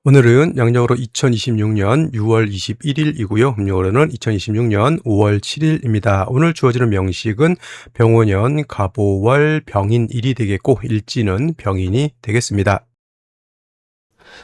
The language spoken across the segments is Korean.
오늘은 양력으로 2026년 6월 21일이고요. 음력으로는 2026년 5월 7일입니다. 오늘 주어지는 명식은 병오년, 갑오월, 병인일이 되겠고 일지는 병인이 되겠습니다.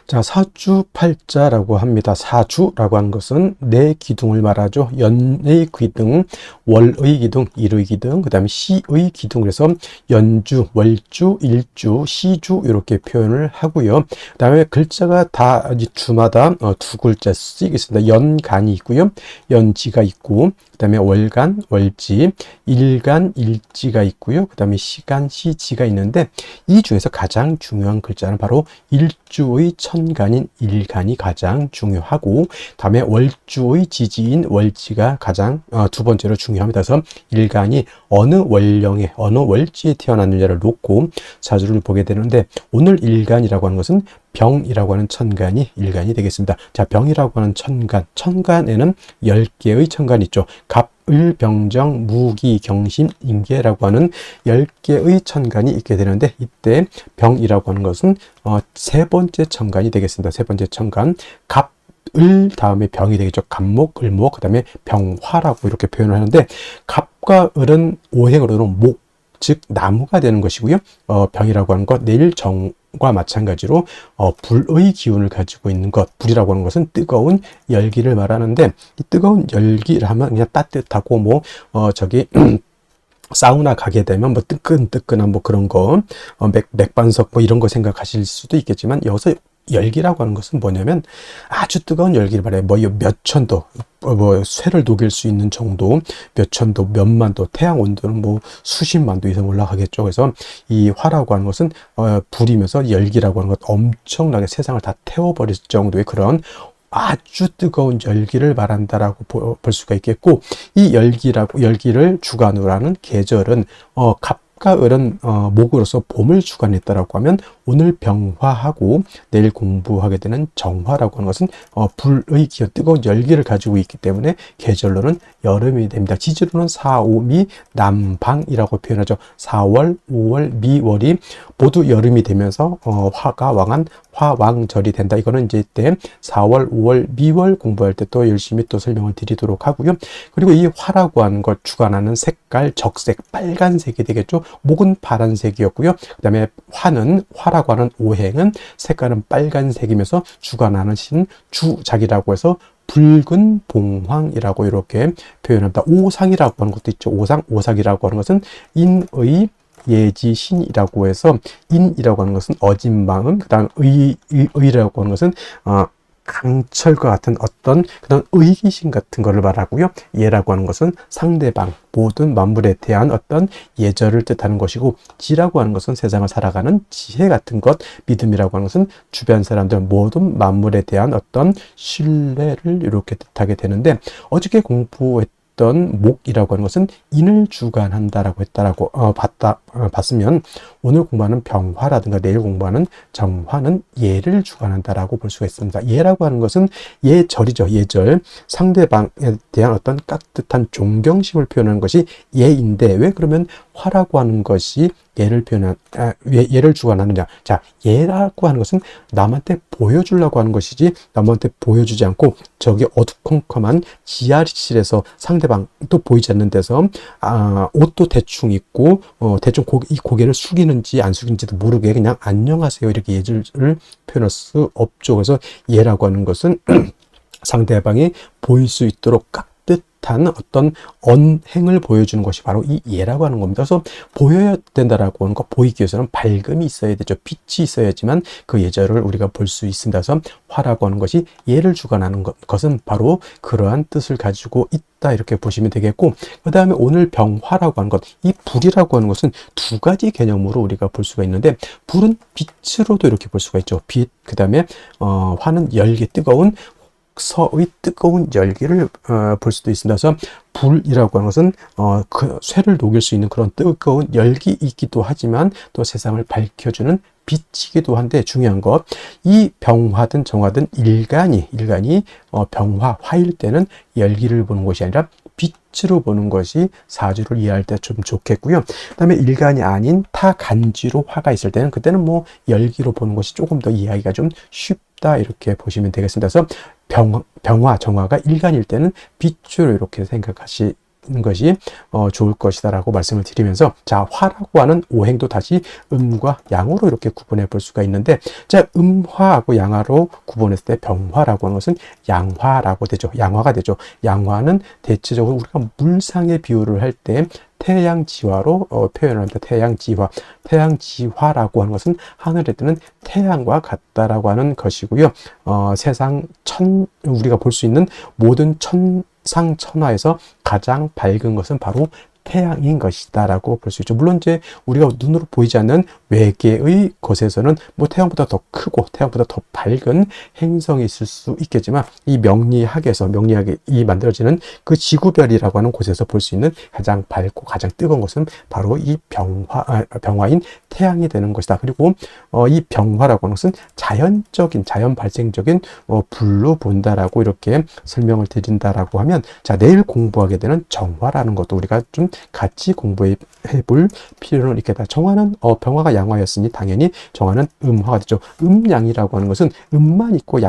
자, 사주팔자라고 합니다. 사주라고 하는 것은 네 기둥을 말하죠. 연의 기둥, 월의 기둥, 일의 기둥, 그 다음에 시의 기둥. 그래서 연주, 월주, 일주, 시주 이렇게 표현을 하고요. 그 다음에 글자가 다 주마다 두 글자씩 있습니다. 연간이 있고요. 연지가 있고, 그 다음에 월간, 월지, 일간, 일지가 있고요. 그 다음에 시간, 시지가 있는데 이 중에서 가장 중요한 글자는 바로 일주의 천간인 일간이 가장 중요하고, 다음에 월주의 지지인 월지가 가장 두 번째로 중요합니다. 그래서 일간이 어느 월령에 어느 월지에 태어났느냐를 놓고 사주를 보게 되는데, 오늘 일간이라고 하는 것은 병이라고 하는 천간이 일간이 되겠습니다. 자, 병이라고 하는 천간, 천간에는 10개의 천간이 있죠. 갑, 을, 병정, 무기, 경신, 임계라고 하는 10개의 천간이 있게 되는데, 이때 병이라고 하는 것은 세 번째 천간이 되겠습니다. 세 번째 천간, 갑, 을 다음에 병이 되겠죠. 갑목, 을목, 그 다음에 병화라고 이렇게 표현을 하는데, 갑과 을은 오행으로는 목, 즉 나무가 되는 것이고요. 병이라고 하는 것, 내일 정과 마찬가지로 불의 기운을 가지고 있는 것, 불이라고 하는 것은 뜨거운 열기를 말하는데, 이 뜨거운 열기를 하면 그냥 따뜻하고 사우나 가게 되면 뜨끈뜨끈한 그런 거, 맥반석 이런 거 생각하실 수도 있겠지만, 여기서 열기라고 하는 것은 뭐냐면 아주 뜨거운 열기를 말해요. 몇 천도, 쇠를 녹일 수 있는 정도, 몇 천도, 몇만 도, 태양 온도는 수십만 도 이상 올라가겠죠. 그래서 이 화라고 하는 것은 불이면서 열기라고 하는 것, 엄청나게 세상을 다 태워버릴 정도의 그런 아주 뜨거운 열기를 말한다라고 볼 수가 있겠고, 이 열기를 주관으로 하는 계절은 갑과 을은 목으로서 봄을 주관했다라고 하면, 오늘 병화하고 내일 공부하게 되는 정화라고 하는 것은 불의 기운, 뜨거운 열기를 가지고 있기 때문에 계절로는 여름이 됩니다. 지지로는 4, 5, 미, 남방이라고 표현하죠. 4월, 5월, 미월이 모두 여름이 되면서 화가 왕한 화왕절이 된다. 이거는 이제 이때 4월, 5월, 미월 공부할 때 또 열심히 또 설명을 드리도록 하고요. 그리고 이 화라고 하는 것 주관하는 색깔, 적색, 빨간색이 되겠죠. 목은 파란색이었고요. 그 다음에 화라고 하는 오행은 색깔은 빨간색이면서 주관하는 신 주작이라고 해서 붉은 봉황이라고 이렇게 표현합니다. 오상이라고 하는 것도 있죠. 오상이라고 하는 것은 인의 예지신이라고 해서, 인이라고 하는 것은 어진 마음, 그 다음 의라고 하는 것은 강철과 같은 어떤 그런 의기심 같은 것을 말하고요. 예라고 하는 것은 상대방, 모든 만물에 대한 어떤 예절을 뜻하는 것이고, 지라고 하는 것은 세상을 살아가는 지혜 같은 것, 믿음이라고 하는 것은 주변 사람들, 모든 만물에 대한 어떤 신뢰를 이렇게 뜻하게 되는데, 어저께 공부했던 목이라고 하는 것은 인을 주관한다라고 했다라고 봤으면, 오늘 공부하는 병화라든가 내일 공부하는 정화는 예를 주관한다라고 볼 수가 있습니다. 예라고 하는 것은 예절이죠. 예절, 상대방에 대한 어떤 깍듯한 존경심을 표현하는 것이 예인데, 왜 그러면 화라고 하는 것이 예를 주관하느냐? 자, 예라고 하는 것은 남한테 보여주려고 하는 것이지, 남한테 보여주지 않고 저기 어두컴컴한 지하실에서 상대방도 보이지 않는 데서 옷도 대충 입고 대충 이 고개를 숙이는지 안 숙이는지도 모르게 그냥 안녕하세요 이렇게 예절을 표현할 수 없죠. 그래서 예라고 하는 것은 상대방이 보일 수 있도록 깍듯한 어떤 언행을 보여주는 것이 바로 이 예라고 하는 겁니다. 그래서 보여야 된다라고 하는 것, 보이기 위해서는 밝음이 있어야 되죠. 빛이 있어야지만 그 예절을 우리가 볼 수 있습니다. 그래서 화라고 하는 것이 예를 주관하는 것은 바로 그러한 뜻을 가지고 있다, 이렇게 보시면 되겠고, 그 다음에 오늘 병화라고 하는 것, 이 불이라고 하는 것은 두 가지 개념으로 우리가 볼 수가 있는데, 불은 빛으로도 이렇게 볼 수가 있죠. 빛, 그 다음에 화는 열기, 뜨거운 서의 뜨거운 열기를 볼 수도 있습니다. 그래서 불이라고 하는 것은 그 쇠를 녹일 수 있는 그런 뜨거운 열기이기도 하지만, 또 세상을 밝혀주는 빛이기도 한데, 중요한 것, 이 병화든 정화든 일간이 병화, 화일 때는 열기를 보는 것이 아니라 빛으로 보는 것이 사주를 이해할 때 좀 좋겠고요. 그다음에 일간이 아닌 타간지로 화가 있을 때는 그때는 뭐 열기로 보는 것이 조금 더 이해하기가 좀 쉽다 이렇게 보시면 되겠습니다. 그래서 병화, 정화가 일간일 때는 빛으로 이렇게 생각하시 것이 좋을 것이다라고 말씀을 드리면서, 자, 화라고 하는 오행도 다시 음과 양으로 이렇게 구분해 볼 수가 있는데, 자, 음화하고 양화로 구분했을 때 병화라고 하는 것은 양화라고 되죠. 양화가 되죠. 양화는 대체적으로 우리가 물상의 비유를 할 때 태양지화로 표현합니다. 태양지화. 태양지화라고 하는 것은 하늘에 뜨는 태양과 같다라고 하는 것이고요. 세상 우리가 볼 수 있는 모든 천상천하에서 가장 밝은 것은 바로 태양인 것이다 라고 볼 수 있죠. 물론 이제 우리가 눈으로 보이지 않는 외계의 것에서는 뭐 태양보다 더 크고 태양보다 더 밝은 행성이 있을 수 있겠지만, 이 명리학이 만들어지는 그 지구별이라고 하는 곳에서 볼 수 있는 가장 밝고 가장 뜨거운 것은 바로 이 병화인 태양이 되는 것이다. 그리고 이 병화라고 하는 것은 자연 발생적인 불로 본다라고 이렇게 설명을 드린다라고 하면, 자, 내일 공부하게 되는 정화라는 것도 우리가 좀 같이 공부해 볼 필요는 있겠다. 정화는 병화가 양화였으니 당연히 정화는 음화가 되죠. 음양이라고 하는 것은 음만 있고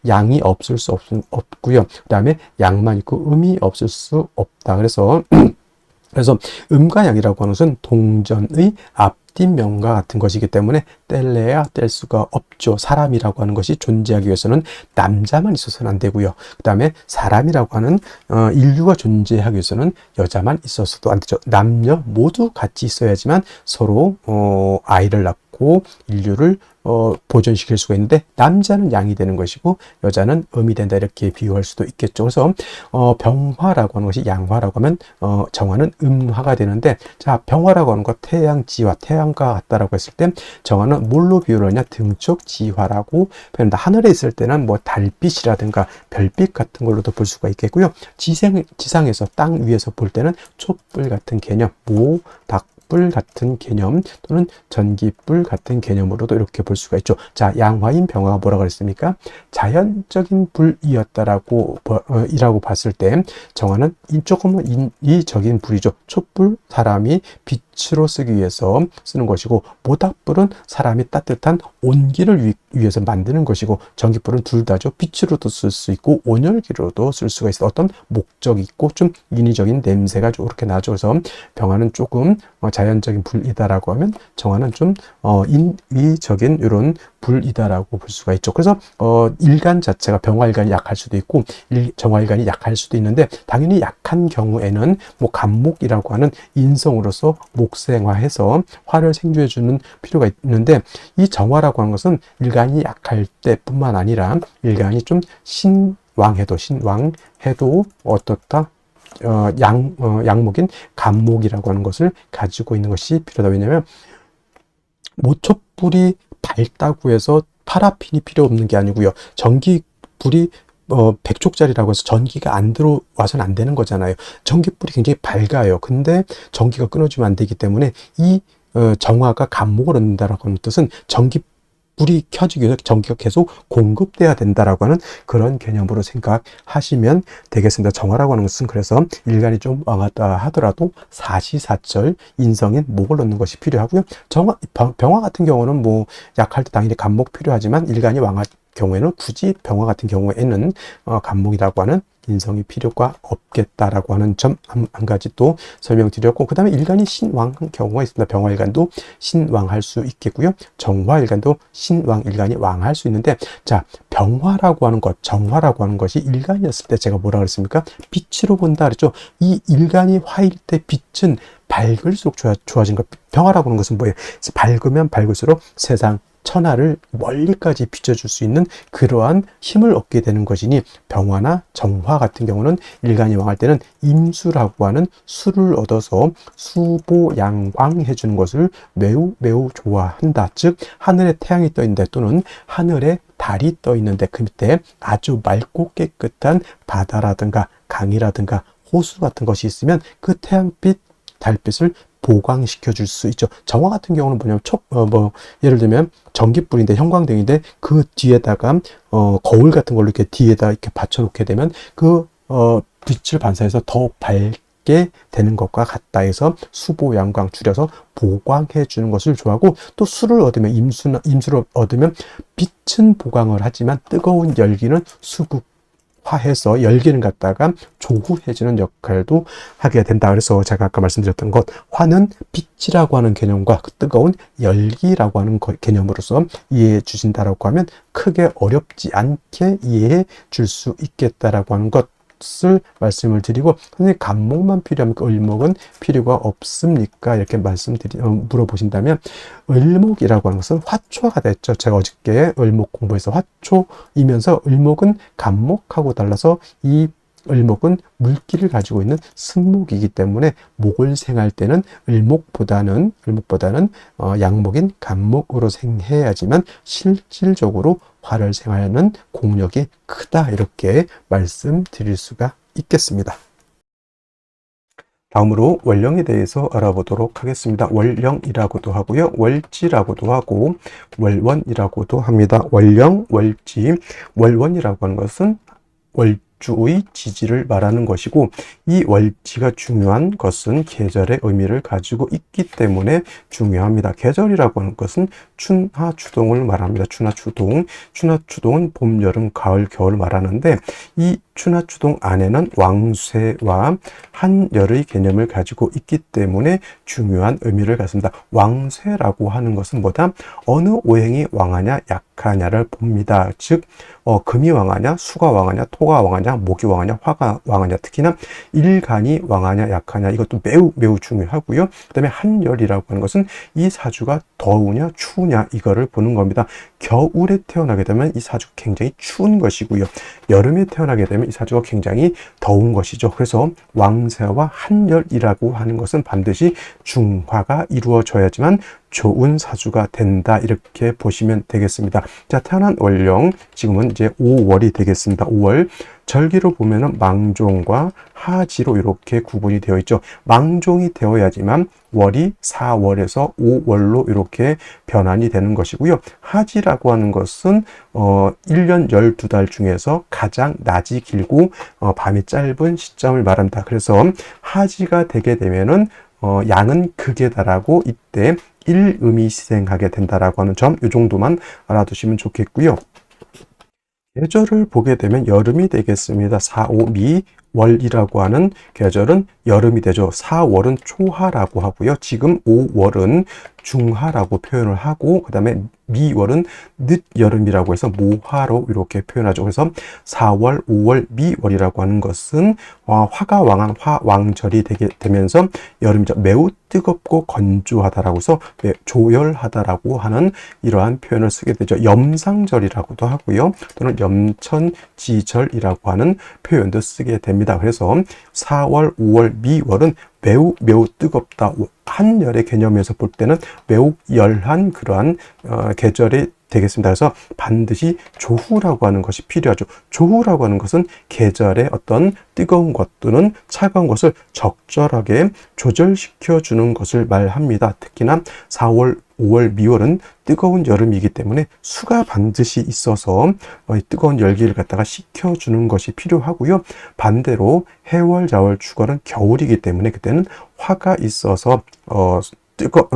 양이 없을 수 없고요. 그다음에 양만 있고 음이 없을 수 없다. 그래서 음과 양이라고 하는 것은 동전의 앞뒷면과 같은 것이기 때문에 뗄래야 뗄 수가 없죠. 사람이라고 하는 것이 존재하기 위해서는 남자만 있어서는 안 되고요. 그 다음에 사람이라고 하는 인류가 존재하기 위해서는 여자만 있어서도 안 되죠. 남녀 모두 같이 있어야지만 서로 아이를 낳고 인류를 보존시킬 수가 있는데, 남자는 양이 되는 것이고 여자는 음이 된다 이렇게 비유할 수도 있겠죠. 그래서 병화라고 하는 것이 양화라고 하면 정화는 음화가 되는데, 자, 병화라고 하는 것 태양지화, 태양과 같다라고 했을 때 정화는 뭘로 비유를 하냐? 등축지화라고 표현한다. 하늘에 있을 때는 뭐 달빛이라든가 별빛 같은 걸로도 볼 수가 있겠고요. 지상에서 땅 위에서 볼 때는 촛불 같은 개념, 불 같은 개념 또는 전기불 같은 개념으로도 이렇게 볼 수가 있죠. 자, 양화인 병화가 뭐라고 그랬습니까? 자연적인 불이었다라고 이라고 봤을 때 정화는 조금은 인위적인 불이죠. 촛불, 사람이 빛으로 쓰기 위해서 쓰는 것이고, 모닥불은 사람이 따뜻한 온기를 위해서 만드는 것이고, 전기불은 둘 다죠. 빛으로도 쓸 수 있고 온열기로도 쓸 수가 있어. 어떤 목적이 있고 좀 인위적인 냄새가 이렇게 나죠. 그래서 병화는 조금 자연적인 불이다라고 하면 정화는 좀 인위적인 이런 불이다라고 볼 수가 있죠. 그래서 일간 자체가 병화일간이 약할 수도 있고 정화일간이 약할 수도 있는데, 당연히 약한 경우에는 뭐 간목이라고 하는 인성으로서 목생화해서 화를 생조해 주는 필요가 있는데, 이 정화라고 하는 것은 일간이 약할 때뿐만 아니라 일간이 좀 신왕해도 어떻다? 양목인 간목이라고 하는 것을 가지고 있는 것이 필요하다. 왜냐하면 모촛불이 밝다고 해서 파라핀이 필요 없는 게 아니고요. 전기불이 100족짜리라고 해서 전기가 안 들어와서는 안 되는 거잖아요. 전기불이 굉장히 밝아요. 근데 전기가 끊어지면 안 되기 때문에 이 정화가 간목을 얻는다라고 하는 뜻은 불이 켜지기 위해서 전기가 계속 공급돼야 된다라고 하는 그런 개념으로 생각하시면 되겠습니다. 정화라고 하는 것은 그래서 일간이 좀 왕하다 하더라도 사시사철 인성인 목을 넣는 것이 필요하고요. 병화 같은 경우는 뭐 약할 때 당연히 간목 필요하지만, 일간이 왕할 경우에는 굳이 병화 같은 경우에는 간목이라고 하는 인성이 필요가 없겠다라고 하는 점 한 가지 또 설명드렸고, 그 다음에 일간이 신왕한 경우가 있습니다. 병화일간도 신왕할 수 있겠고요. 정화일간도 신왕일간이 왕할 수 있는데, 자, 병화라고 하는 것, 정화라고 하는 것이 일간이었을 때 제가 뭐라 그랬습니까? 빛으로 본다 그랬죠. 이 일간이 화일 때 빛은 밝을수록 좋아진 것. 병화라고 하는 것은 뭐예요? 밝으면 밝을수록 세상 천하를 멀리까지 비춰줄 수 있는 그러한 힘을 얻게 되는 것이니, 병화나 정화 같은 경우는 일간이 왕할 때는 임수라고 하는 수를 얻어서 수보양광해 주는 것을 매우 매우 좋아한다. 즉, 하늘에 태양이 떠 있는데 또는 하늘에 달이 떠 있는데 그 밑에 아주 맑고 깨끗한 바다라든가 강이라든가 호수 같은 것이 있으면 그 태양빛, 달빛을 보강시켜 줄 수 있죠. 정화 같은 경우는 뭐냐면 예를 들면 전기불인데 형광등인데 그 뒤에다가 거울 같은 걸로 이렇게 뒤에다 이렇게 받쳐 놓게 되면 그 빛을 반사해서 더 밝게 되는 것과 같다 해서 수보, 양광 줄여서 보광해 주는 것을 좋아하고, 또 수를 얻으면 임수를 얻으면 빛은 보광을 하지만 뜨거운 열기는 수극화해서 열기를 갖다가 조후해주는 역할도 하게 된다. 그래서 제가 아까 말씀드렸던 것, 화는 빛이라고 하는 개념과 그 뜨거운 열기라고 하는 개념으로서 이해해 주신다라고 하면 크게 어렵지 않게 이해해 줄 수 있겠다라고 하는 것을 말씀을 드리고, 선생님 간목만 필요합니까? 을목은 필요가 없습니까? 이렇게 물어보신다면, 을목이라고 하는 것은 화초가 됐죠. 제가 어저께 을목 공부해서 화초이면서 을목은 간목하고 달라서 이 을목은 물기를 가지고 있는 승목이기 때문에 목을 생할 때는 을목보다는 양목인 간목으로 생해야지만 실질적으로 화를 생하는 공력이 크다, 이렇게 말씀드릴 수가 있겠습니다. 다음으로 월령에 대해서 알아보도록 하겠습니다. 월령이라고도 하고요, 월지라고도 하고 월원이라고도 합니다. 월령, 월지, 월원이라고 하는 것은 월주의 지지를 말하는 것이고, 이 월지가 중요한 것은 계절의 의미를 가지고 있기 때문에 중요합니다. 계절이라고 하는 것은 춘하 추동을 말합니다. 춘하 추동은 봄, 여름, 가을, 겨울 말하는데, 이 춘하 추동 안에는 왕쇠와 한열의 개념을 가지고 있기 때문에 중요한 의미를 갖습니다. 왕쇠라고 하는 것은 뭐다? 어느 오행이 왕하냐 약하냐를 봅니다. 즉 금이 왕하냐, 수가 왕하냐, 토가 왕하냐, 목이 왕하냐, 화가 왕하냐, 특히나 일간이 왕하냐 약하냐, 이것도 매우 중요하고요. 그 다음에 한열이라고 하는 것은 이 사주가 더우냐 추우냐 이거를 보는 겁니다. 겨울에 태어나게 되면 이 사주가 굉장히 추운 것이고요, 여름에 태어나게 되면 이 사주가 굉장히 더운 것이죠. 그래서 왕세와 한열이라고 하는 것은 반드시 중화가 이루어져야지만 좋은 사주가 된다, 이렇게 보시면 되겠습니다. 자, 태어난 월령, 지금은 이제 5월이 되겠습니다. 5월 절기로 보면은 망종과 하지로 이렇게 구분이 되어 있죠. 망종이 되어야지만 월이 4월에서 5월로 이렇게 변환이 되는 것이고요. 하지라고 하는 것은 1년 12달 중에서 가장 낮이 길고 밤이 짧은 시점을 말한다. 그래서 하지가 되게 되면은 양은 극에 달하고 이때 일음이 시생하게 된다라고 하는 점, 이 정도만 알아두시면 좋겠고요. 계절을 보게 되면 여름이 되겠습니다. 4, 5, 미, 월이라고 하는 계절은 여름이 되죠. 4월은 초하라고 하고요. 지금 5월은 중하라고 표현을 하고, 그 다음에 미월은 늦여름이라고 해서 모하로 이렇게 표현하죠. 그래서 4월, 5월, 미월이라고 하는 것은 화가 왕한 화왕절이 되면서 여름이죠. 매우 뜨겁고 건조하다라고 해서 조열하다라고 하는 이러한 표현을 쓰게 되죠. 염상절이라고도 하고요, 또는 염천지절이라고 하는 표현도 쓰게 됩니다. 그래서 4월, 5월, 미월은 매우 뜨겁다. 한열의 개념에서 볼 때는 매우 열한 그러한 계절이 되겠습니다. 그래서 반드시 조후라고 하는 것이 필요하죠. 조후라고 하는 것은 계절의 어떤 뜨거운 것 또는 차가운 것을 적절하게 조절시켜 주는 것을 말합니다. 특히나 4월, 5월, 미월은 뜨거운 여름이기 때문에 수가 반드시 있어서 뜨거운 열기를 갖다가 식혀주는 것이 필요하고요. 반대로 해월, 자월, 축월은 겨울이기 때문에 그때는 화가 있어서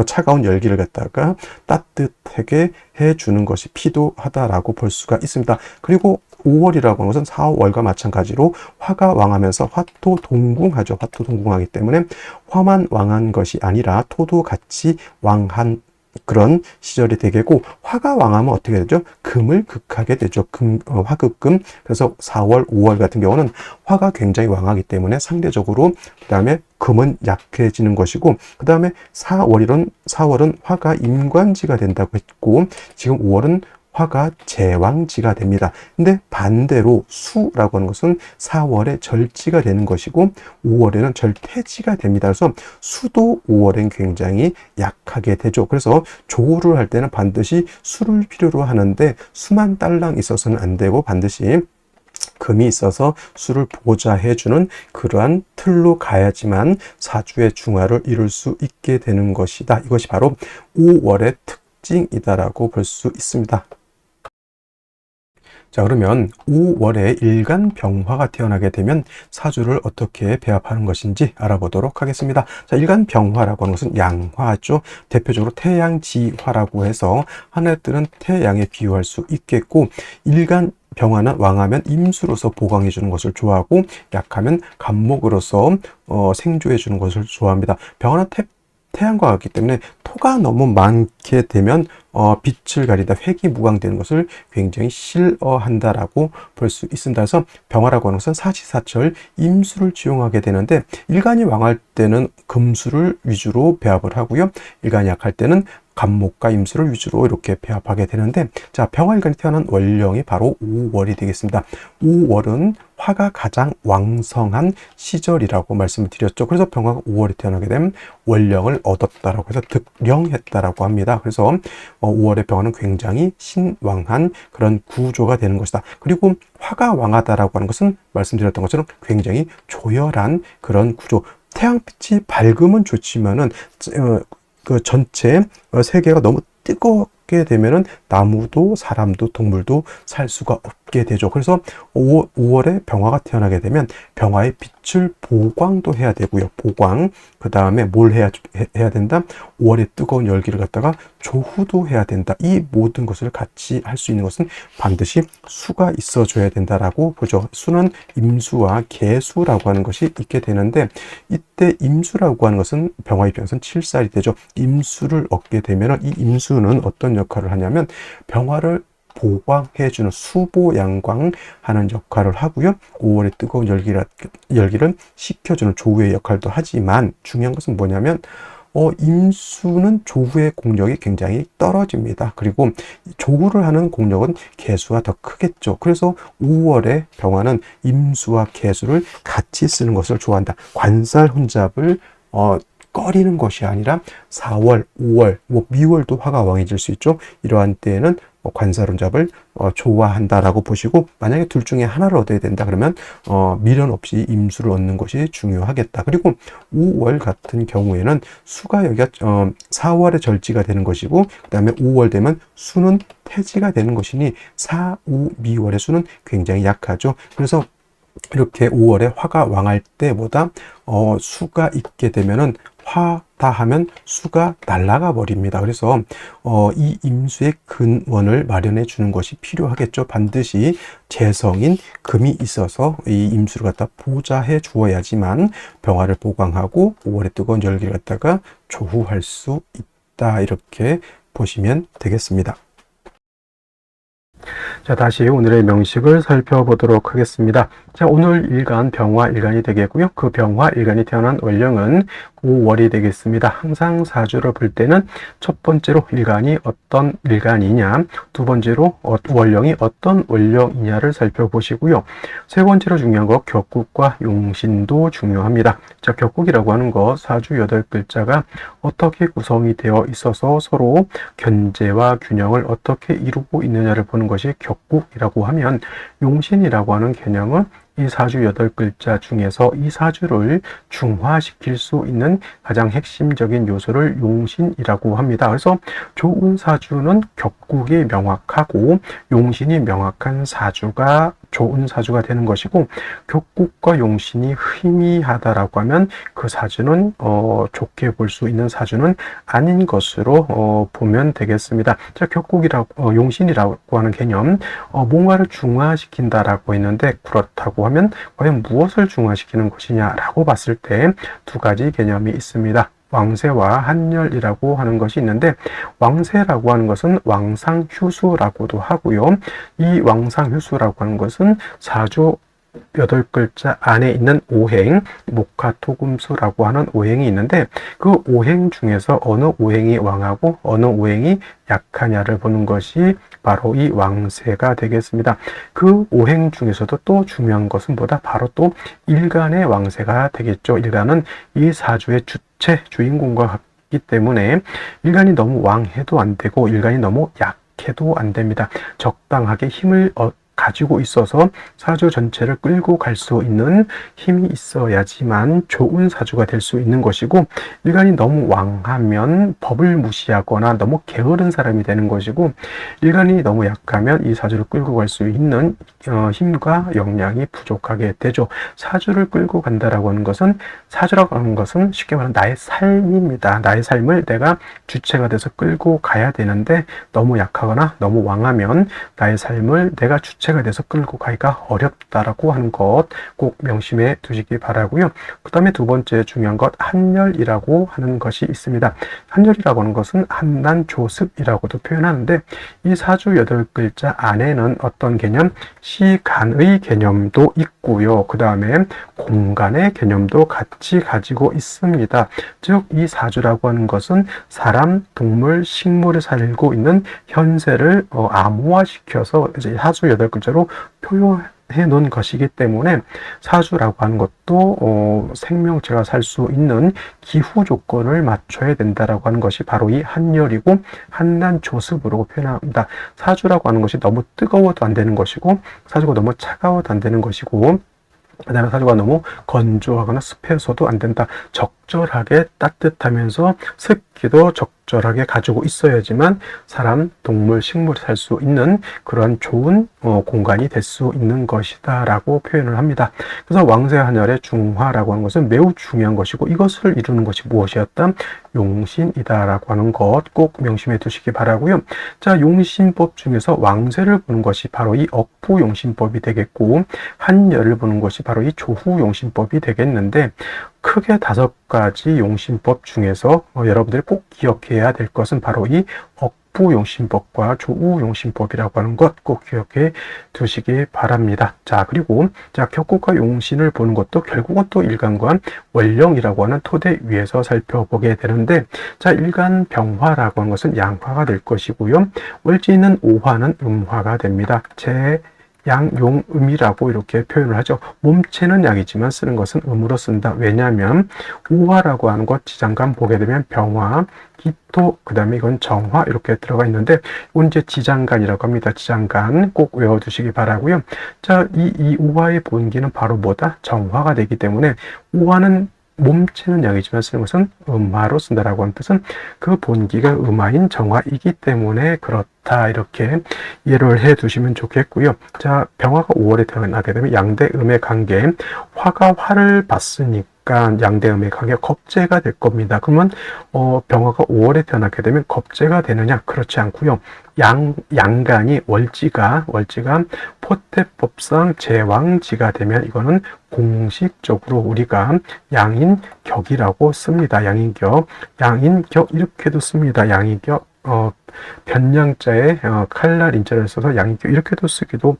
차가운 열기를 갖다가 따뜻하게 해주는 것이 필요하다라고 볼 수가 있습니다. 그리고 5월이라고 하는 것은 4월과 마찬가지로 화가 왕하면서 화토동궁하죠. 화토동궁하기 때문에 화만 왕한 것이 아니라 토도 같이 왕한 그런 시절이 되겠고, 화가 왕하면 어떻게 되죠? 금을 극하게 되죠. 화극금. 그래서 4월, 5월 같은 경우는 화가 굉장히 왕하기 때문에 상대적으로 그 다음에 금은 약해지는 것이고, 그 다음에 4월은 화가 임관지가 된다고 했고, 지금 5월은 화가 제왕지가 됩니다. 근데 반대로 수라고 하는 것은 4월에 절지가 되는 것이고 5월에는 절퇴지가 됩니다. 그래서 수도 5월엔 굉장히 약하게 되죠. 그래서 조우를 할 때는 반드시 수를 필요로 하는데 수만 딸랑 있어서는 안 되고 반드시 금이 있어서 수를 보좌해주는 그러한 틀로 가야지만 사주의 중화를 이룰 수 있게 되는 것이다. 이것이 바로 5월의 특징이다라고 볼 수 있습니다. 자, 그러면 5월에 일간병화가 태어나게 되면 사주를 어떻게 배합하는 것인지 알아보도록 하겠습니다. 자, 일간병화라고 하는 것은 양화죠. 대표적으로 태양지화라고 해서 하늘에 뜨는 태양에 비유할 수 있겠고, 병화는 왕하면 임수로서 보강해 주는 것을 좋아하고, 약하면 간목으로서 생조해 주는 것을 좋아합니다. 병화는 태양과 같기 때문에 토가 너무 많게 되면 빛을 가리다 회귀무광되는 것을 굉장히 싫어한다라고 볼 수 있습니다. 그래서 병화라고 하는 것은 사시사철 임수를 지용하게 되는데, 일간이 왕할 때는 금수를 위주로 배합을 하고요, 일간이 약할 때는 간목과 임수를 위주로 이렇게 배합하게 되는데, 자, 병화일간이 태어난 월령이 바로 5월이 되겠습니다. 5월은 화가 가장 왕성한 시절이라고 말씀을 드렸죠. 그래서 병화가 5월에 태어나게 되면 월령을 얻었다라고 해서 득령했다라고 합니다. 그래서 5월의 병화는 굉장히 신왕한 그런 구조가 되는 것이다. 그리고 화가 왕하다라고 하는 것은 말씀드렸던 것처럼 굉장히 조열한 그런 구조. 태양빛이 밝으면 좋지만은 그 전체 세계가 너무 뜨겁게 되면은 나무도 사람도 동물도 살 수가 없게 되죠. 그래서 5월에 병화가 태어나게 되면 병화의 빛을 보광도 해야 되고요. 보광. 그 다음에 뭘 해야 된다? 5월의 뜨거운 열기를 갖다가 조후도 해야 된다. 이 모든 것을 같이 할 수 있는 것은 반드시 수가 있어줘야 된다라고 보죠. 수는 임수와 계수라고 하는 것이 있게 되는데, 이때 임수라고 하는 것은 병화 입장에서는 7살이 되죠. 임수를 얻게 되면 이 임수는 어떤 역할을 하냐면 병화를 보광해주는 수보양광 하는 역할을 하고요. 5월의 뜨거운 열기를 식혀주는 조우의 역할도 하지만, 중요한 것은 뭐냐면 임수는 조우의 공력이 굉장히 떨어집니다. 그리고 조우를 하는 공력은 계수가 더 크겠죠. 그래서 5월의 병화는 임수와 계수를 같이 쓰는 것을 좋아한다. 관살 혼잡을 꺼리는 것이 아니라 4월, 5월, 미월도 화가 왕해질 수 있죠. 이러한 때에는 관살혼잡을 좋아한다라고 보시고, 만약에 둘 중에 하나를 얻어야 된다 그러면 미련 없이 임수를 얻는 것이 중요하겠다. 그리고 5월 같은 경우에는 수가 여기가 4월에 절지가 되는 것이고, 그 다음에 5월 되면 수는 태지가 되는 것이니 4, 5, 미월의 수는 굉장히 약하죠. 그래서 이렇게 5월에 화가 왕할 때보다 수가 있게 되면은 화다 하면 수가 날아가 버립니다. 그래서 이 임수의 근원을 마련해 주는 것이 필요하겠죠. 반드시 재성인 금이 있어서 이 임수를 갖다 보좌해 주어야지만 병화를 보강하고 5월의 뜨거운 열기를 갖다가 조후할 수 있다. 이렇게 보시면 되겠습니다. 자, 다시 오늘의 명식을 살펴보도록 하겠습니다. 자, 오늘 일간 병화 일간이 되겠고요. 그 병화 일간이 태어난 월령은 5월이 되겠습니다. 항상 사주를 볼 때는 첫 번째로 일간이 어떤 일간이냐, 두 번째로 월령이 어떤 월령이냐를 살펴보시고요. 세 번째로 중요한 거 격국과 용신도 중요합니다. 자, 격국이라고 하는 거 사주 8글자가 어떻게 구성이 되어 있어서 서로 견제와 균형을 어떻게 이루고 있느냐를 보는 것이 격국이라고 하면, 용신이라고 하는 개념은 이 사주 8글자 중에서 이 사주를 중화시킬 수 있는 가장 핵심적인 요소를 용신이라고 합니다. 그래서 좋은 사주는 격국이 명확하고 용신이 명확한 사주가 좋은 사주가 되는 것이고, 격국과 용신이 희미하다라고 하면 그 사주는 좋게 볼 수 있는 사주는 아닌 것으로 보면 되겠습니다. 자, 용신이라고 하는 개념, 뭔가를 중화시킨다라고 했는데, 그렇다고 하면 과연 무엇을 중화시키는 것이냐라고 봤을 때 두 가지 개념이 있습니다. 왕세와 한열이라고 하는 것이 있는데, 왕세라고 하는 것은 왕상휴수라고도 하고요. 이 왕상휴수라고 하는 것은 사주 8글자 안에 있는 오행, 목화토금수라고 하는 오행이 있는데, 그 오행 중에서 어느 오행이 왕하고 어느 오행이 약하냐를 보는 것이 바로 이 왕세가 되겠습니다. 그 오행 중에서도 또 중요한 것은 뭐다? 바로 또 일간의 왕세가 되겠죠. 일간은 이 사주의 주인공과 같기 때문에 일간이 너무 왕해도 안 되고 일간이 너무 약해도 안 됩니다. 적당하게 힘을 가지고 있어서 사주 전체를 끌고 갈 수 있는 힘이 있어야지만 좋은 사주가 될 수 있는 것이고, 일간이 너무 왕하면 법을 무시하거나 너무 게으른 사람이 되는 것이고, 일간이 너무 약하면 이 사주를 끌고 갈 수 있는 힘과 역량이 부족하게 되죠. 사주를 끌고 간다라고 하는 것은, 사주라고 하는 것은 쉽게 말하면 나의 삶입니다. 나의 삶을 내가 주체가 돼서 끌고 가야 되는데, 너무 약하거나 너무 왕하면 나의 삶을 내가 주체가 돼서 끌고 가기가 어렵다라고 하는 것 꼭 명심해 두시기 바라고요. 그 다음에 두 번째 중요한 것, 한열이라고 하는 것이 있습니다. 한열이라고 하는 것은 한난조습이라고도 표현하는데, 이 사주 8글자 안에는 어떤 개념? 시간의 개념도 있고요. 그 다음에 공간의 개념도 같이 가지고 있습니다. 즉, 이 사주라고 하는 것은 사람, 동물, 식물이 살고 있는 현세를 암호화시켜서 이제 사주 8글자로 표현해 놓은 것이기 때문에, 사주라고 하는 것도 생명체가 살 수 있는 기후 조건을 맞춰야 된다라고 하는 것이 바로 이 한열이고, 한난조습으로 표현합니다. 사주라고 하는 것이 너무 뜨거워도 안 되는 것이고, 사주가 너무 차가워도 안 되는 것이고, 그 다음에 사주가 너무 건조하거나 습해서도 안 된다. 적절하게 따뜻하면서 습기도 적절하게 가지고 있어야지만 사람, 동물, 식물이 살 수 있는 그러한 좋은 공간이 될 수 있는 것이다 라고 표현을 합니다. 그래서 왕세한열의 중화라고 하는 것은 매우 중요한 것이고, 이것을 이루는 것이 무엇이었다? 용신이다 라고 하는 것 꼭 명심해 두시기 바라고요. 자, 용신법 중에서 왕세를 보는 것이 바로 이 억부용신법이 되겠고, 한열을 보는 것이 바로 이 조후용신법이 되겠는데, 크게 5가지 용신법 중에서 여러분들이 꼭 기억해야 될 것은 바로 이 억부용신법과 조우용신법이라고 하는 것 꼭 기억해 두시기 바랍니다. 자, 그리고 격국과 용신을 보는 것도 결국은 또 일간과 원령이라고 하는 토대 위에서 살펴보게 되는데, 자, 일간 병화라고 하는 것은 양화가 될 것이고요. 월지는 오화는 음화가 됩니다. 양용음이라고 이렇게 표현을 하죠. 몸체는 양이지만 쓰는 것은 음으로 쓴다. 왜냐하면 오화라고 하는 것 지장간 보게 되면 병화, 기토, 그 다음에 이건 정화 이렇게 들어가 있는데, 이건 이제 지장간이라고 합니다. 지장간 꼭 외워두시기 바라고요. 자, 이 오화의 본기는 바로 뭐다? 정화가 되기 때문에, 오화는 몸체는 양이지만 쓰는 것은 음화로 쓴다라고 하는 뜻은 그 본기가 음화인 정화이기 때문에 그렇다, 이렇게 이해를 해 두시면 좋겠고요. 자, 병화가 5월에 태어나게 되면 양대음의 관계, 화가 화를 받으니까 양대음의 관계가 겁재가 될 겁니다. 그러면 병화가 5월에 태어나게 되면 겁재가 되느냐? 그렇지 않고요. 양간이 월지가 포태법상 제왕지가 되면 이거는 공식적으로 우리가 양인격이라고 씁니다. 양인격 이렇게도 씁니다. 양인격, 변양자에 칼날 인자를 써서 양인격 이렇게도 쓰기도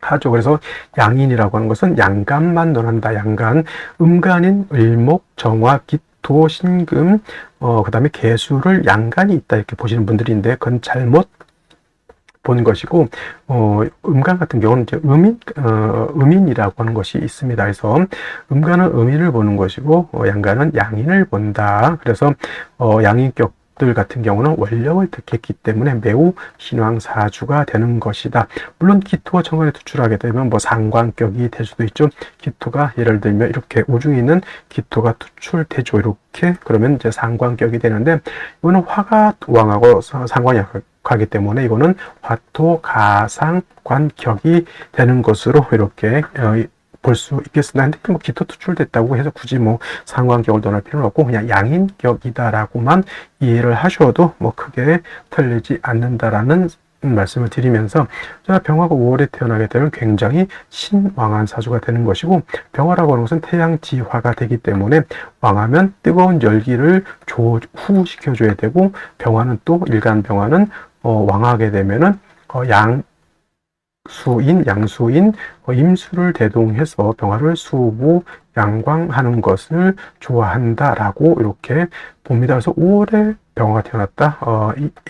하죠. 그래서 양인이라고 하는 것은 양간만 논한다. 양간, 음간인 을목, 정화, 기토, 신금, 그 다음에 개수를 양간이 있다 이렇게 보시는 분들인데, 그건 잘못 본 것이고, 음간 같은 경우는 이제 음인이라고 하는 것이 있습니다. 그래서 음간은 음인을 보는 것이고, 양간은 양인을 본다. 그래서 양인격들 같은 경우는 원령을 득했기 때문에 매우 신왕사주가 되는 것이다. 물론 기토와 정관에 투출하게 되면 뭐 상관격이 될 수도 있죠. 기토가 예를 들면 이렇게 우중에 있는 기토가 투출되죠. 이렇게 그러면 이제 상관격이 되는데, 이거는 화가 왕하고 상관이 하기 때문에 이거는 화토 가상관격이 되는 것으로 이렇게 볼 수 있겠습니다. 근데 뭐 기토 투출됐다고 해서 굳이 뭐 상관격을 논할 필요는 없고, 그냥 양인격이다라고만 이해를 하셔도 뭐 크게 틀리지 않는다라는 말씀을 드리면서, 병화가 5월에 태어나게 되면 굉장히 신왕한 사주가 되는 것이고, 병화라고 하는 것은 태양지화가 되기 때문에 왕하면 뜨거운 열기를 조후시켜줘야 되고, 병화는 또 일간 병화는 왕하게 되면은 양수인 임수를 대동해서 병화를 수부 양광하는 것을 좋아한다라고 이렇게 봅니다. 그래서 5월에 병화가 태어났다,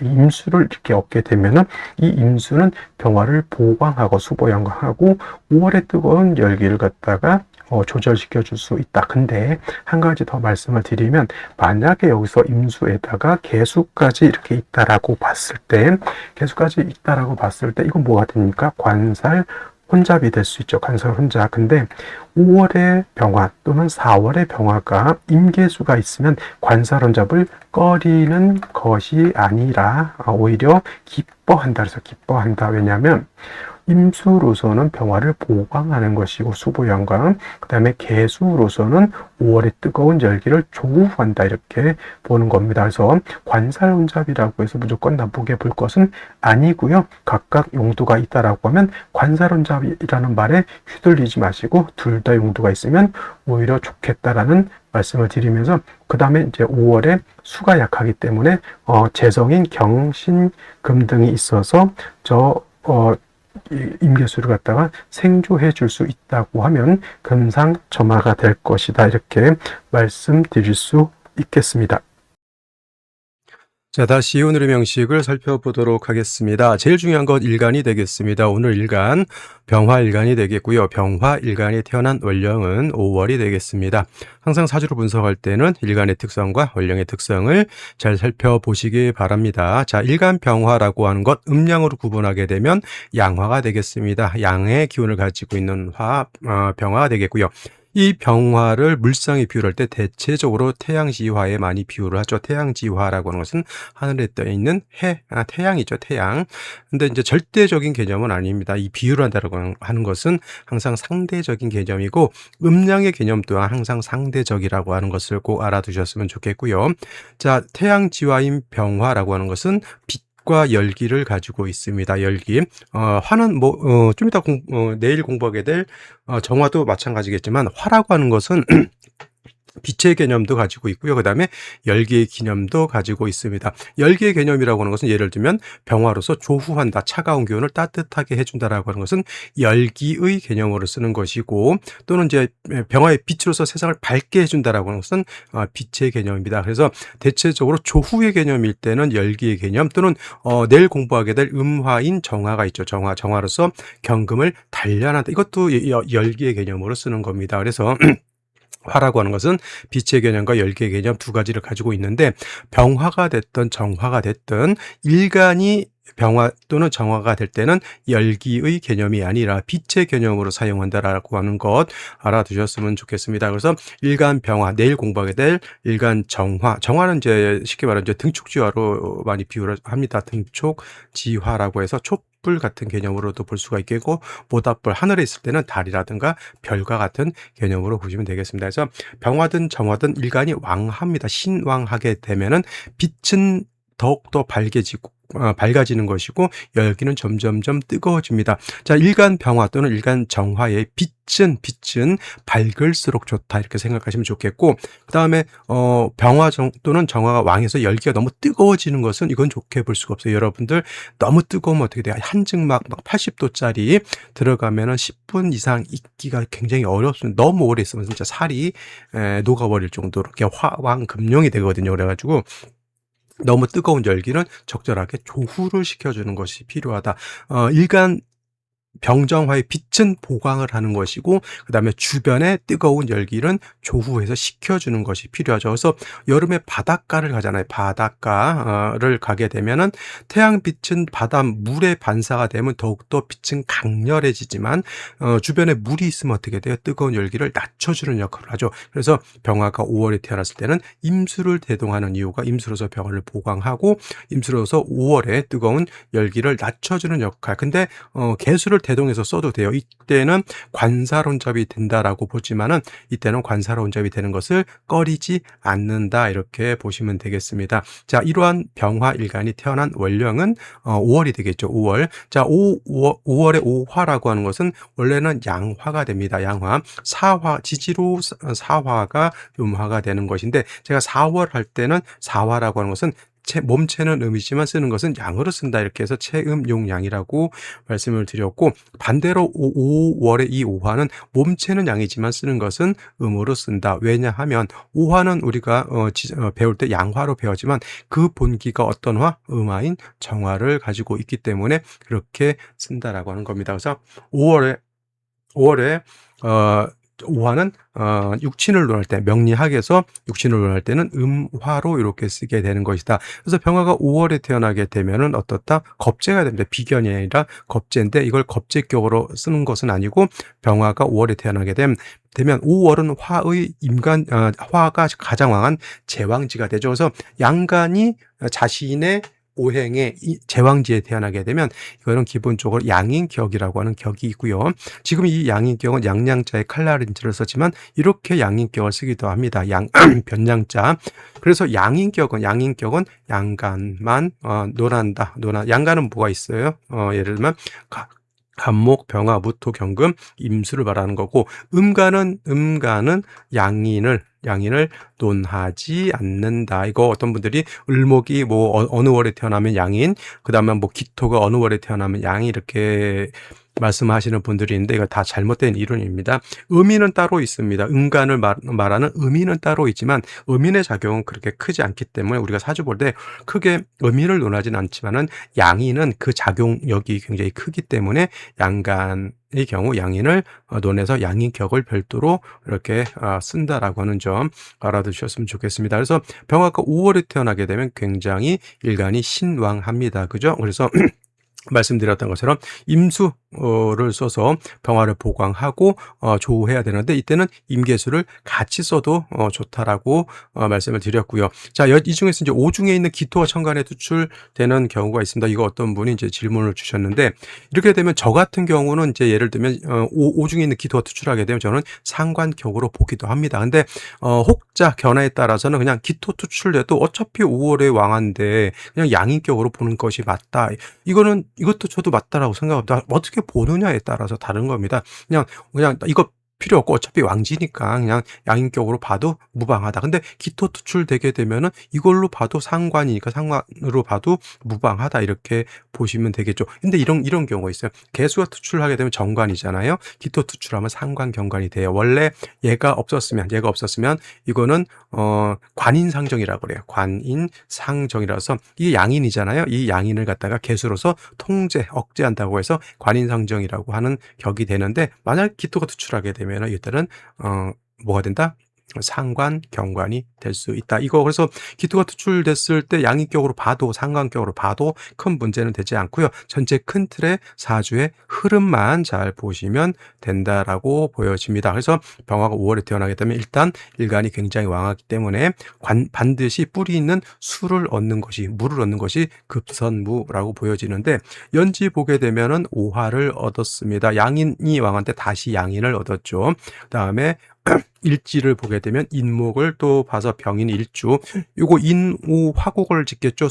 임수를 이렇게 얻게 되면은 이 임수는 병화를 보광하고 수보 양광하고 5월의 뜨거운 열기를 갖다가 조절시켜 줄 수 있다. 근데 한 가지 더 말씀을 드리면, 만약에 여기서 임수에다가 개수까지 이렇게 있다라고 봤을 때, 이건 뭐가 됩니까? 관살 혼잡이 될 수 있죠. 관살 혼잡. 근데 5월의 병화 또는 4월의 병화가 임계수가 있으면 관살 혼잡을 꺼리는 것이 아니라 오히려 기뻐한다. 그래서 기뻐한다. 왜냐하면 임수로서는 병화를 보강하는 것이고, 수보양강, 그 다음에 개수로서는 5월의 뜨거운 열기를 조우한다, 이렇게 보는 겁니다. 그래서 관살혼잡이라고 해서 무조건 나쁘게 볼 것은 아니고요. 각각 용도가 있다라고 하면 관살혼잡이라는 말에 휘둘리지 마시고 둘 다 용도가 있으면 오히려 좋겠다라는 말씀을 드리면서, 그 다음에 이제 5월에 수가 약하기 때문에 재성인 경신 금등이 있어서 임계수를 갖다가 생조해 줄 수 있다고 하면 금상첨화가 될 것이다, 이렇게 말씀드릴 수 있겠습니다. 자, 다시 오늘의 명식을 살펴보도록 하겠습니다. 제일 중요한 것 일간이 되겠습니다. 오늘 일간, 병화일간이 되겠고요. 병화일간이 태어난 월령은 5월이 되겠습니다. 항상 사주를 분석할 때는 일간의 특성과 월령의 특성을 잘 살펴보시기 바랍니다. 자, 일간 병화라고 하는 것, 음양으로 구분하게 되면 양화가 되겠습니다. 양의 기운을 가지고 있는 병화가 되겠고요. 이 병화를 물상에 비유할 때 대체적으로 태양지화에 많이 비유를 하죠. 태양지화라고 하는 것은 하늘에 떠 있는 태양이죠. 태양. 근데 이제 절대적인 개념은 아닙니다. 이 비유를 한다고 하는 것은 항상 상대적인 개념이고, 음양의 개념 또한 항상 상대적이라고 하는 것을 꼭 알아두셨으면 좋겠고요. 자, 태양지화인 병화라고 하는 것은 빛과 열기를 가지고 있습니다. 열기. 화는 좀 이따 내일 공부하게 될 정화도 마찬가지겠지만, 화라고 하는 것은 빛의 개념도 가지고 있고요. 그 다음에 열기의 개념도 가지고 있습니다. 열기의 개념이라고 하는 것은 예를 들면 병화로서 조후한다, 차가운 기운을 따뜻하게 해준다라고 하는 것은 열기의 개념으로 쓰는 것이고, 또는 이제 병화의 빛으로서 세상을 밝게 해준다라고 하는 것은 빛의 개념입니다. 그래서 대체적으로 조후의 개념일 때는 열기의 개념, 또는 내일 공부하게 될 음화인 정화가 있죠. 정화로서 경금을 단련한다. 이것도 열기의 개념으로 쓰는 겁니다. 그래서 화라고 하는 것은 빛의 개념과 열기의 개념 두 가지를 가지고 있는데, 병화가 됐든 정화가 됐든 일간이 병화 또는 정화가 될 때는 열기의 개념이 아니라 빛의 개념으로 사용한다라고 하는 것 알아두셨으면 좋겠습니다. 그래서 일간 병화, 내일 공부하게 될 일간 정화, 정화는 이제 쉽게 말하면 이제 등촉지화로 많이 비유를 합니다. 등촉지화라고 해서 촛불 같은 개념으로도 볼 수가 있겠고, 모닥불, 하늘에 있을 때는 달이라든가 별과 같은 개념으로 보시면 되겠습니다. 그래서 병화든 정화든 일간이 왕합니다. 신왕하게 되면은 빛은 더욱더 밝아지는 것이고, 열기는 점점점 뜨거워집니다. 자, 일간 병화 또는 일간 정화의 빛은 밝을수록 좋다, 이렇게 생각하시면 좋겠고, 그 다음에 병화 또는 정화가 왕에서 열기가 너무 뜨거워지는 것은 이건 좋게 볼 수가 없어요. 여러분들 너무 뜨거우면 어떻게 돼요? 한증막 80도짜리 들어가면은 10분 이상 있기가 굉장히 어렵습니다. 너무 오래 있으면 진짜 살이 녹아버릴 정도로 이렇게 화왕금룡이 되거든요. 그래가지고 너무 뜨거운 열기는 적절하게 조후를 시켜주는 것이 필요하다. 일간 병정화의 빛은 보강을 하는 것이고, 그 다음에 주변의 뜨거운 열기는 조후해서 식혀주는 것이 필요하죠. 그래서 여름에 바닷가를 가잖아요. 바닷가를 가게 되면은 태양빛은 바닷물에 반사가 되면 더욱더 빛은 강렬해지지만, 주변에 물이 있으면 어떻게 돼요? 뜨거운 열기를 낮춰주는 역할을 하죠. 그래서 병화가 5월에 태어났을 때는 임수를 대동하는 이유가, 임수로서 병화를 보강하고 임수로서 5월에 뜨거운 열기를 낮춰주는 역할. 근데 개수를 대동해서 써도 돼요. 이때는 관사론잡이 된다라고 보지만은, 이때는 관사론잡이 되는 것을 꺼리지 않는다, 이렇게 보시면 되겠습니다. 자, 이러한 병화 일간이 태어난 월령은 5월이 되겠죠. 5월. 자, 5월의 5화라고 하는 것은 원래는 양화가 됩니다. 양화. 지지로 사화가 음화가 되는 것인데, 제가 4월 할 때는 사화라고 하는 것은 몸체는 음이지만 쓰는 것은 양으로 쓴다, 이렇게 해서 체음용양이라고 말씀을 드렸고, 반대로 5월의 이 5화는 몸체는 양이지만 쓰는 것은 음으로 쓴다. 왜냐하면 5화는 우리가 배울 때 양화로 배우지만 그 본기가 어떤 화? 음화인 정화를 가지고 있기 때문에 그렇게 쓴다라고 하는 겁니다. 그래서 5월에 오화는 육친을 논할 때, 명리학에서 육친을 논할 때는 음화로 이렇게 쓰게 되는 것이다. 그래서 병화가 5월에 태어나게 되면은 어떻다? 겁재가 됩니다. 비견이 아니라 겁재인데 이걸 겁재격으로 쓰는 것은 아니고 병화가 5월에 태어나게 되면 5월은 화의 화가 가장 왕한 제왕지가 되죠. 그래서 양간이 자신의 오행의 제왕지에 태어나게 되면 이거는 기본적으로 양인격이라고 하는 격이 있고요. 지금 이 양인격은 양양자의 칼날인지를 썼지만 이렇게 양인격을 쓰기도 합니다. 변양자. 그래서 양인격은 양간만 논한다. 양간은 뭐가 있어요? 예를 들면 간목, 병화, 무토, 경금, 임수를 말하는 거고 음간은 양인을 논하지 않는다. 이거 어떤 분들이 을목이 어느 월에 태어나면 양인, 그다음에 기토가 어느 월에 태어나면 양이 이렇게 말씀하시는 분들이 있는데 이거 다 잘못된 이론입니다. 음인은 따로 있습니다. 음간을 말하는 음인은 따로 있지만 음인의 작용은 그렇게 크지 않기 때문에 우리가 사주 볼 때 크게 음인을 논하지는 않지만은 양인은 그 작용력이 굉장히 크기 때문에 양간의 경우 양인을 논해서 양인격을 별도로 이렇게 쓴다라고 하는 점 알아두셨으면 좋겠습니다. 그래서 병화가 5월에 태어나게 되면 굉장히 일간이 신왕합니다. 그죠? 그래서 말씀드렸던 것처럼 임수를 써서 병화를 보강하고 조우해야 되는데 이때는 임계수를 같이 써도 좋다라고 말씀을 드렸고요. 자, 이 중에서 이제 오중에 있는 기토가 천간에 투출되는 경우가 있습니다. 이거 어떤 분이 이제 질문을 주셨는데 이렇게 되면 저 같은 경우는 이제 예를 들면 오중에 있는 기토가 투출하게 되면 저는 상관격으로 보기도 합니다. 근데 혹자 견화에 따라서는 그냥 기토 투출돼도 어차피 5월의 왕한데 그냥 양인격으로 보는 것이 맞다. 이것도 저도 맞다라고 생각합니다. 어떻게 보느냐에 따라서 다른 겁니다. 그냥 이거 필요 없고 어차피 왕지니까 그냥 양인격으로 봐도 무방하다. 근데 기토 투출되게 되면은 이걸로 봐도 상관이니까 상관으로 봐도 무방하다 이렇게 보시면 되겠죠. 근데 이런 경우가 있어요. 개수가 투출하게 되면 정관이잖아요. 기토 투출하면 상관 경관이 돼요. 원래 얘가 없었으면 이거는 관인상정이라고 그래요. 관인상정이라서 이게 양인이잖아요. 이 양인을 갖다가 개수로서 억제한다고 해서 관인상정이라고 하는 격이 되는데 만약 기토가 투출하게 되면 이때는 뭐가 된다? 상관, 경관이 될 수 있다. 이거 그래서 기토가 투출됐을 때 양인격으로 봐도 상관격으로 봐도 큰 문제는 되지 않고요. 전체 큰 틀의 사주의 흐름만 잘 보시면 된다라고 보여집니다. 그래서 병화가 5월에 태어나게 되면 일단 일간이 굉장히 왕하기 때문에 반드시 뿌리 있는 물을 얻는 것이 급선무라고 보여지는데 연지 보게 되면은 오화를 얻었습니다. 양인이 왕한테 다시 양인을 얻었죠. 그다음에 일지를 보게 되면 인목을 또 봐서 병인 일주, 요거 인오 화국을 짓겠죠.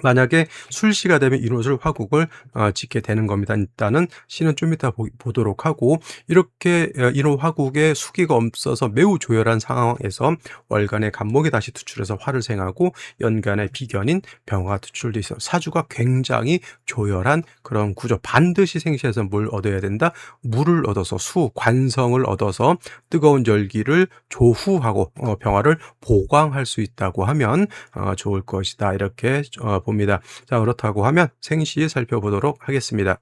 만약에 술시가 되면 인옷을 화국을 짓게 되는 겁니다. 일단은 시는 좀 이따 보도록 하고 이렇게 인옷 화국에 수기가 없어서 매우 조열한 상황에서 월간의 간목이 다시 투출해서 화를 생하고 연간의 비견인 병화가 투출돼 있어 사주가 굉장히 조열한 그런 구조. 반드시 생시에서 뭘 얻어야 된다? 물을 얻어서 관성을 얻어서 뜨거운 열기를 조후하고 병화를 보강할 수 있다고 하면 좋을 것이다. 이렇게 봅니다. 자, 그렇다고 하면 생시 살펴보도록 하겠습니다.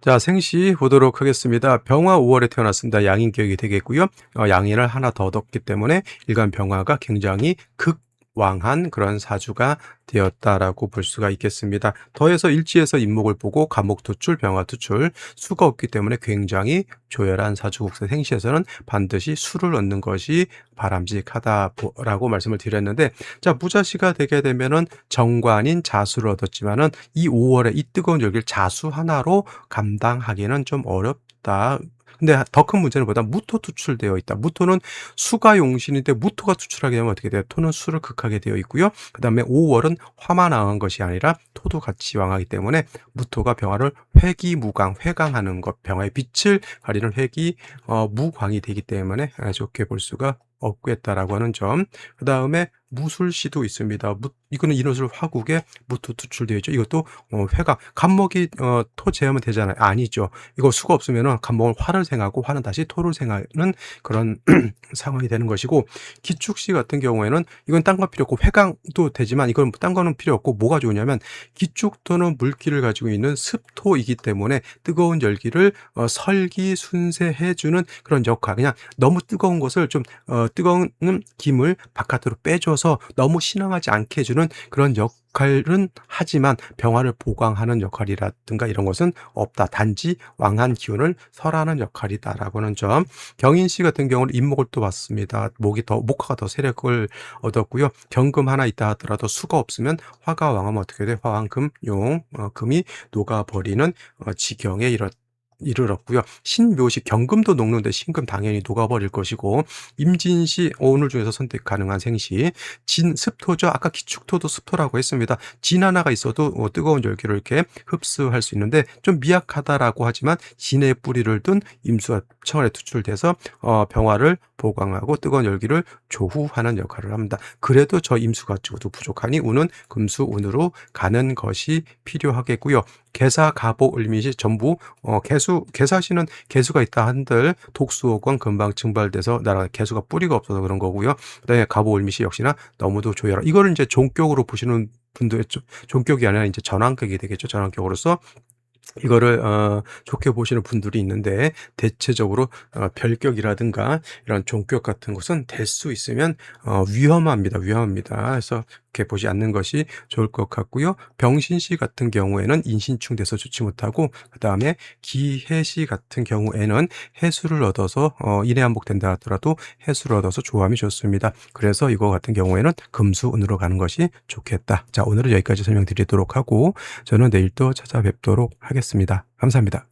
자, 생시 보도록 하겠습니다. 병화 5월에 태어났습니다. 양인격이 되겠고요. 양인을 하나 더 얻었기 때문에 일간 병화가 굉장히 왕한 그런 사주가 되었다라고 볼 수가 있겠습니다. 더해서 일지에서 인목을 보고 간목 투출, 병화 투출, 수가 없기 때문에 굉장히 조열한 사주국세 생시에서는 반드시 수를 얻는 것이 바람직하다라고 말씀을 드렸는데, 자, 무자시가 되게 되면은 정관인 자수를 얻었지만은 이 5월에 이 뜨거운 열기를 자수 하나로 감당하기는 좀 어렵다. 근데 더 큰 문제는 뭐다? 무토 투출되어 있다. 무토는 수가 용신인데 무토가 투출하게 되면 어떻게 돼요? 토는 수를 극하게 되어 있고요. 그 다음에 5월은 화만 왕한 것이 아니라 토도 같이 왕하기 때문에 무토가 병화를 회강하는 것, 병화의 빛을 가리는 무광이 되기 때문에 좋게 볼 수가 없겠다라고 하는 점. 그 다음에 무술시도 있습니다. 이거는 인호술 화국에 무토 투출되어 있죠. 이것도 회가 간목이 토 제하면 되잖아요. 아니죠. 이거 수가 없으면은 간목은 화를 생하고 화는 다시 토를 생하는 그런 상황이 되는 것이고, 기축시 같은 경우에는 이건 딴 거 필요 없고 회강도 되지만 이건 딴 거는 필요 없고, 뭐가 좋으냐면 기축토는 물기를 가지고 있는 습토이기 때문에 뜨거운 열기를 설기순세해주는 그런 역할. 그냥 너무 뜨거운 것을 좀 뜨거운 김을 바깥으로 빼줘서 너무 신앙하지 않게 해주는 그런 역할은 하지만 병화를 보강하는 역할이라든가 이런 것은 없다. 단지 왕한 기운을 설하는 역할이다라고는 점. 경인씨 같은 경우는 인목을 또 봤습니다. 목화가 더 세력을 얻었고요. 경금 하나 있다 하더라도 수가 없으면 화가 왕하면 어떻게 돼? 화왕금용 금이 녹아버리는 지경에 이르렀고요. 신묘시 경금도 녹는데 신금 당연히 녹아버릴 것이고, 임진시 오늘 중에서 선택 가능한 생시 진습토죠. 아까 기축토도 습토라고 했습니다. 진 하나가 있어도 뜨거운 열기를 이렇게 흡수할 수 있는데 좀 미약하다라고 하지만 진의 뿌리를 둔 임수가 청월에 투출돼서 병화를 보강하고 뜨거운 열기를 조후하는 역할을 합니다. 그래도 저 임수 가지고도 부족하니 운은 금수운으로 가는 것이 필요하겠고요. 개사, 가복, 을미시 전부 개사시는 개수가 있다 한들 독수호권 금방 증발돼서 나라 개수가 뿌리가 없어서 그런 거고요. 그다음에 가복, 을미시 역시나 너무도 조여라. 이거를 이제 종격으로 보시는 분들, 종격이 아니라 이제 전환격이 되겠죠. 전환격으로서 이거를 좋게 보시는 분들이 있는데, 대체적으로 별격이라든가 이런 종격 같은 것은 될 수 있으면 위험합니다. 그래서 이렇게 보지 않는 것이 좋을 것 같고요. 병신시 같은 경우에는 인신충 돼서 좋지 못하고, 그 다음에 기해시 같은 경우에는 해수를 얻어서 인해한복 된다 하더라도 해수를 얻어서 조함이 좋습니다. 그래서 이거 같은 경우에는 금수운으로 가는 것이 좋겠다. 자, 오늘은 여기까지 설명드리도록 하고 저는 내일 또 찾아뵙도록 하겠습니다. 감사합니다.